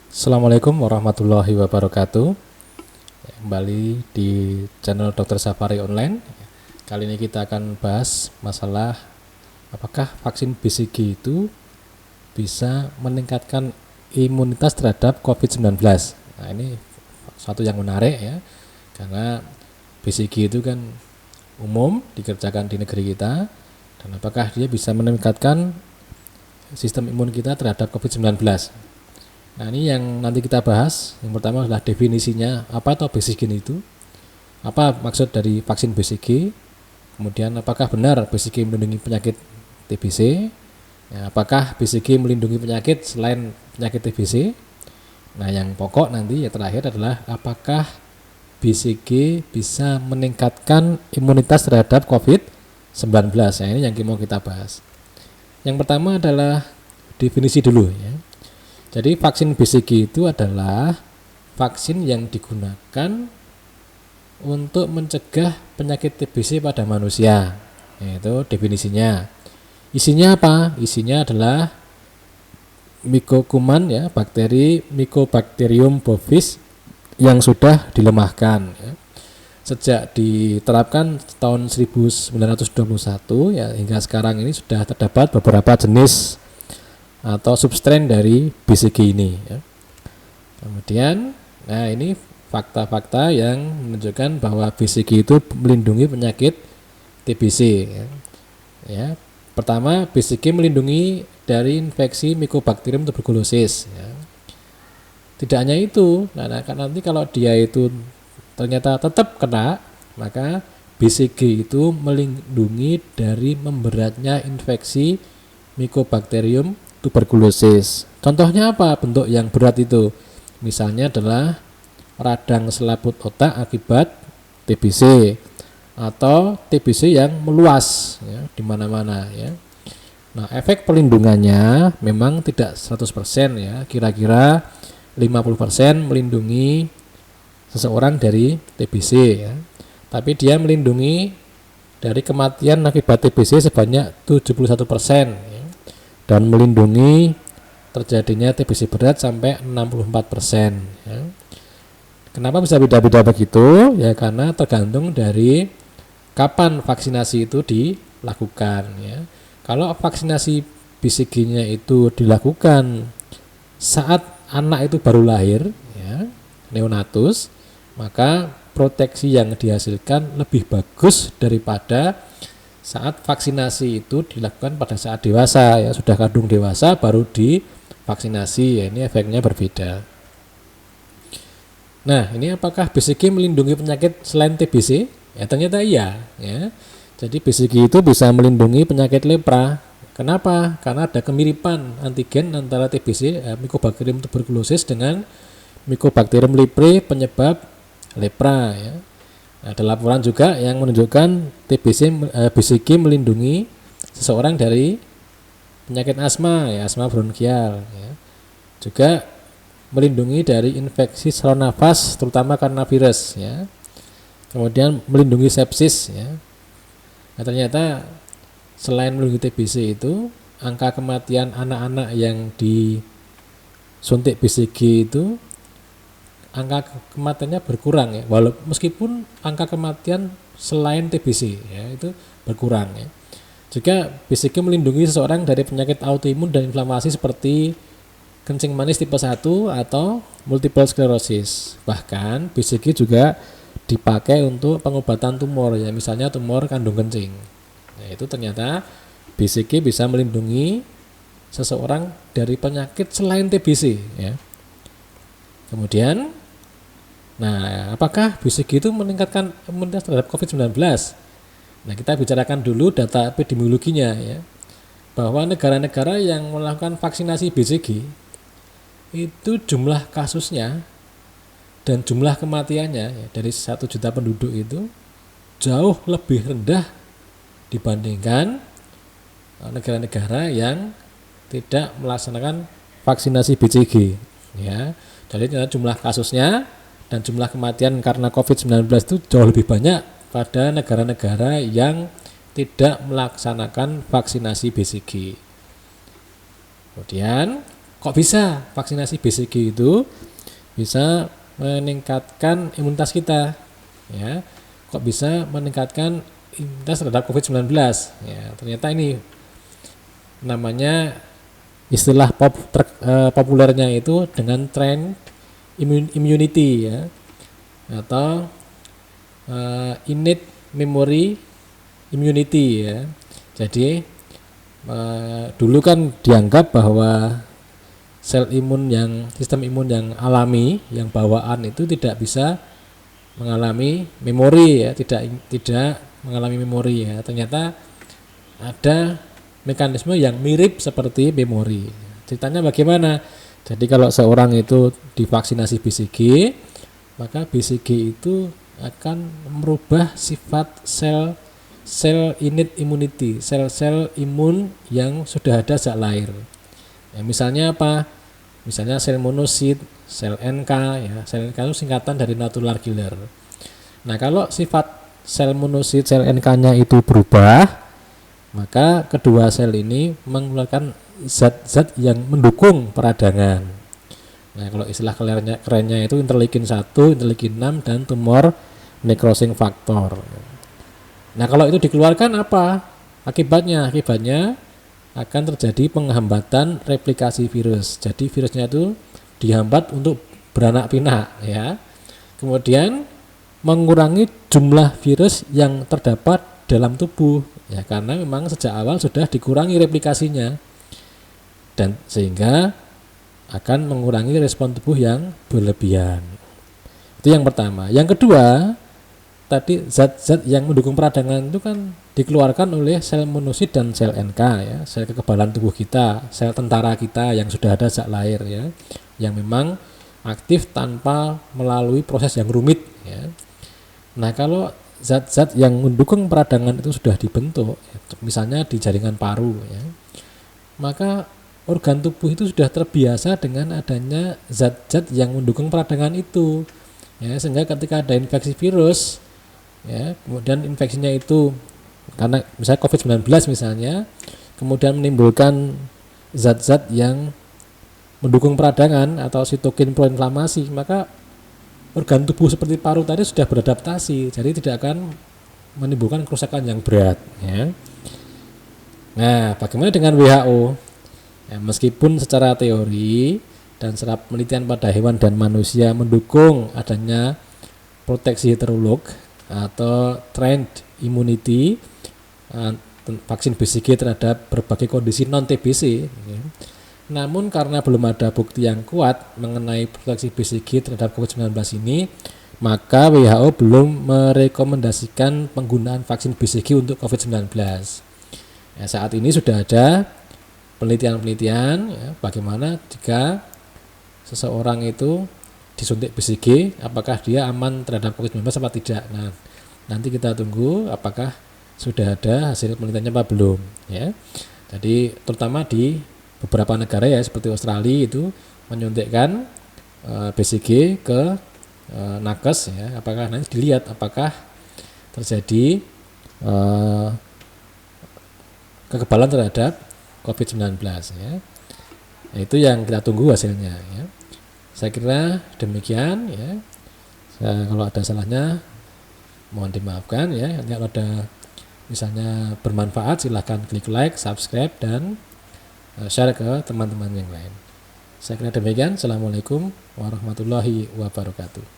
Assalamualaikum warahmatullahi wabarakatuh. Kembali di channel Dr. Safari Online. Kali ini kita akan bahas masalah apakah vaksin BCG itu bisa meningkatkan imunitas terhadap COVID-19. Nah, ini suatu yang menarik ya, karena BCG itu kan umum dikerjakan di negeri kita, dan apakah dia bisa meningkatkan sistem imun kita terhadap COVID-19. Nah, ini yang nanti kita bahas. Yang pertama adalah definisinya, apa itu BCG itu, apa maksud dari vaksin BCG, kemudian apakah benar BCG melindungi penyakit TBC, ya, apakah BCG melindungi penyakit selain penyakit TBC. Nah, yang pokok nanti yang terakhir adalah apakah BCG bisa meningkatkan imunitas terhadap COVID-19. Nah, ini yang mau kita bahas. Yang pertama adalah definisi dulu ya. Jadi vaksin BCG itu adalah vaksin yang digunakan untuk mencegah penyakit TBC pada manusia. Itu definisinya. Isinya apa? Isinya adalah mikokuman ya, bakteri Mycobacterium bovis yang sudah dilemahkan ya. Sejak diterapkan tahun 1921 ya, hingga sekarang ini sudah terdapat beberapa jenis atau substrain dari BCG ini ya. Kemudian, nah ini fakta-fakta yang menunjukkan bahwa BCG itu melindungi penyakit TBC ya. Ya, pertama, BCG melindungi dari infeksi Mycobacterium tuberculosis ya. Tidak hanya itu, nah nanti kalau dia itu ternyata tetap kena, maka BCG itu melindungi dari memberatnya infeksi Mycobacterium tuberculosis. Contohnya apa bentuk yang berat itu? Misalnya adalah radang selaput otak akibat TBC atau TBC yang meluas ya, di mana-mana ya. Nah, efek perlindungannya memang tidak 100% ya, kira-kira 50% melindungi seseorang dari TBC ya. Tapi dia melindungi dari kematian akibat TBC sebanyak 71% ya, dan melindungi terjadinya TBC berat sampai 64% ya. Kenapa bisa beda-beda begitu? Ya karena tergantung dari kapan vaksinasi itu dilakukan ya. Kalau vaksinasi BCG-nya itu dilakukan saat anak itu baru lahir ya, neonatus, maka proteksi yang dihasilkan lebih bagus daripada saat vaksinasi itu dilakukan pada saat dewasa ya, sudah kandung dewasa baru divaksinasi ya, ini efeknya berbeda. Nah, ini apakah BCG melindungi penyakit selain TBC? Ya ternyata iya ya. Jadi BCG itu bisa melindungi penyakit lepra. Kenapa? Karena ada kemiripan antigen antara TBC Mycobacterium tuberculosis dengan Mycobacterium leprae penyebab lepra ya. Ada laporan juga yang menunjukkan BCG melindungi seseorang dari penyakit asma ya, asma bronkial ya. Juga melindungi dari infeksi saluran nafas terutama karena virus ya. Kemudian melindungi sepsis ya. Nah, ternyata selain melindungi TBC itu, angka kematian anak-anak yang disuntik BCG itu angka kematiannya berkurang ya, walaupun meskipun angka kematian selain TBC ya itu berkurang ya. Juga BCG melindungi seseorang dari penyakit autoimun dan inflamasi seperti kencing manis tipe 1 atau multiple sclerosis. Bahkan BCG juga dipakai untuk pengobatan tumor ya, misalnya tumor kandung kencing. Nah, itu ternyata BCG bisa melindungi seseorang dari penyakit selain TBC ya. Kemudian, nah, apakah BCG itu meningkatkan imunitas terhadap COVID-19? Nah, kita bicarakan dulu data epidemiologinya ya. Bahwa negara-negara yang melakukan vaksinasi BCG itu jumlah kasusnya dan jumlah kematiannya ya, dari 1 juta penduduk itu jauh lebih rendah dibandingkan negara-negara yang tidak melaksanakan vaksinasi BCG ya. Jadi jumlah kasusnya dan jumlah kematian karena COVID-19 itu jauh lebih banyak pada negara-negara yang tidak melaksanakan vaksinasi BCG. Kemudian kok bisa vaksinasi BCG itu bisa meningkatkan imunitas kita, ya? Kok bisa meningkatkan imunitas terhadap COVID-19? Ya, ternyata ini namanya istilah populernya itu dengan tren immunity, ya, atau innate memory immunity, ya. Jadi dulu kan dianggap bahwa sistem imun yang alami, yang bawaan itu tidak bisa mengalami memori, ya, tidak mengalami memori, ya. Ternyata ada mekanisme yang mirip seperti memori. Ceritanya bagaimana? Jadi kalau seorang itu divaksinasi BCG, maka BCG itu akan merubah sifat sel innate immunity, sel-sel imun yang sudah ada sejak lahir. Ya, misalnya apa? Misalnya sel monosit, sel NK, ya. Sel NK itu singkatan dari natural killer. Nah, kalau sifat sel monosit, sel NK-nya itu berubah, maka kedua sel ini mengeluarkan zat-zat yang mendukung peradangan. Nah, kalau istilah kerennya itu interleukin 1, interleukin 6, dan tumor necrosing factor. Nah, kalau itu dikeluarkan apa akibatnya? Akibatnya akan terjadi penghambatan replikasi virus. Jadi virusnya itu dihambat untuk beranak pinak, ya. Kemudian mengurangi jumlah virus yang terdapat dalam tubuh, ya, karena memang sejak awal sudah dikurangi replikasinya, dan sehingga akan mengurangi respon tubuh yang berlebihan. Itu yang pertama. Yang kedua, tadi zat-zat yang mendukung peradangan itu kan dikeluarkan oleh sel monosit dan sel NK, ya, sel kekebalan tubuh kita, sel tentara kita yang sudah ada sejak lahir, ya, yang memang aktif tanpa melalui proses yang rumit, ya. Nah, kalau zat-zat yang mendukung peradangan itu sudah dibentuk, ya, misalnya di jaringan paru, ya, maka organ tubuh itu sudah terbiasa dengan adanya zat-zat yang mendukung peradangan itu, ya, sehingga ketika ada infeksi virus, ya, kemudian infeksinya itu karena misalnya COVID-19 misalnya, kemudian menimbulkan zat-zat yang mendukung peradangan atau sitokin proinflamasi, maka organ tubuh seperti paru tadi sudah beradaptasi, jadi tidak akan menimbulkan kerusakan yang berat, ya. Nah, bagaimana dengan WHO? Ya, meskipun secara teori dan secara penelitian pada hewan dan manusia mendukung adanya proteksi heterolog atau trend immunity vaksin BCG terhadap berbagai kondisi non TBC, ya. Namun karena belum ada bukti yang kuat mengenai proteksi BCG terhadap COVID-19 ini, maka WHO belum merekomendasikan penggunaan vaksin BCG untuk COVID-19. Ya, saat ini sudah ada penelitian-penelitian, ya, bagaimana jika seseorang itu disuntik BCG, apakah dia aman terhadap COVID-19 atau tidak. Nah, nanti kita tunggu apakah sudah ada hasil penelitiannya apa belum, ya. Jadi terutama di beberapa negara, ya, seperti Australia itu menyuntikkan BCG ke nakes, ya, apakah nanti dilihat apakah terjadi kekebalan terhadap COVID-19, ya. Itu yang kita tunggu hasilnya, ya. Saya kira demikian, ya. Kalau ada salahnya mohon dimaafkan, ya. Kalau ada misalnya bermanfaat silahkan klik like, subscribe, dan share ke teman-teman yang lain. Saya kira demikian. Assalamualaikum warahmatullahi wabarakatuh.